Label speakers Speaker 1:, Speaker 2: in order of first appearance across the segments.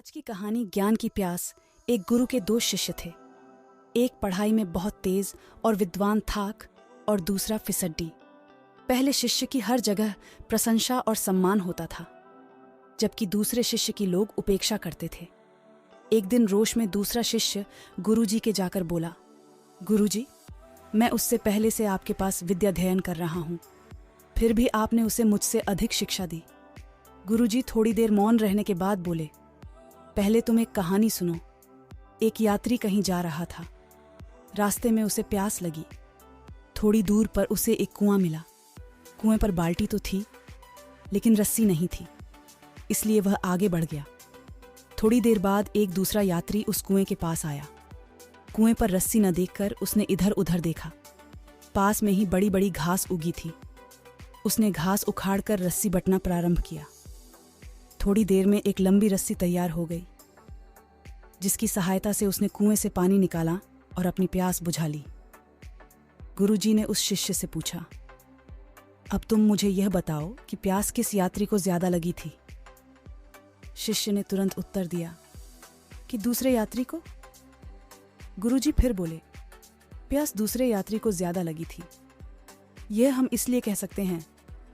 Speaker 1: आज की कहानी ज्ञान की प्यास। एक गुरु के दो शिष्य थे। एक पढ़ाई में बहुत तेज और विद्वान थाक और दूसरा फिसड्डी। पहले शिष्य की हर जगह प्रशंसा और सम्मान होता था, जबकि दूसरे शिष्य की लोग उपेक्षा करते थे। एक दिन रोष में दूसरा शिष्य गुरुजी के जाकर बोला, गुरुजी, मैं उससे पहले से आपके पास विद्या अध्ययन कर रहा हूँ, फिर भी आपने उसे मुझसे अधिक शिक्षा दी। गुरुजी थोड़ी देर मौन रहने के बाद बोले, पहले तुम एक कहानी सुनो। एक यात्री कहीं जा रहा था। रास्ते में उसे प्यास लगी। थोड़ी दूर पर उसे एक कुआं मिला। कुएं पर बाल्टी तो थी, लेकिन रस्सी नहीं थी, इसलिए वह आगे बढ़ गया। थोड़ी देर बाद एक दूसरा यात्री उस कुएं के पास आया। कुएं पर रस्सी न देखकर उसने इधर उधर देखा। पास में ही बड़ी बड़ी घास उगी थी। उसने घास उखाड़कर रस्सी बटना प्रारंभ किया। थोड़ी देर में एक लंबी रस्सी तैयार हो गई, जिसकी सहायता से उसने कुएं से पानी निकाला और अपनी प्यास बुझा ली। गुरुजी ने उस शिष्य से पूछा, अब तुम मुझे यह बताओ कि प्यास किस यात्री को ज्यादा लगी थी? शिष्य ने तुरंत उत्तर दिया कि दूसरे यात्री को। गुरुजी फिर बोले, प्यास दूसरे यात्री को ज्यादा लगी थी। यह हम इसलिए कह सकते हैं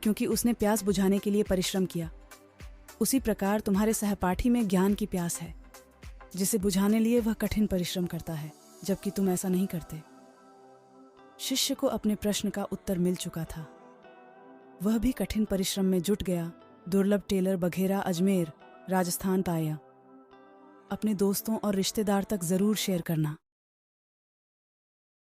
Speaker 1: क्योंकि उसने प्यास बुझाने के लिए परिश्रम किया। उसी प्रकार तुम्हारे सहपाठी में ज्ञान की प्यास है, जिसे बुझाने लिए वह कठिन परिश्रम करता है, जबकि तुम ऐसा नहीं करते। शिष्य को अपने प्रश्न का उत्तर मिल चुका था। वह भी कठिन परिश्रम में जुट गया। दुर्लभ टेलर बघेरा अजमेर, राजस्थान पाया। अपने दोस्तों और रिश्तेदार तक जरूर शेयर करना।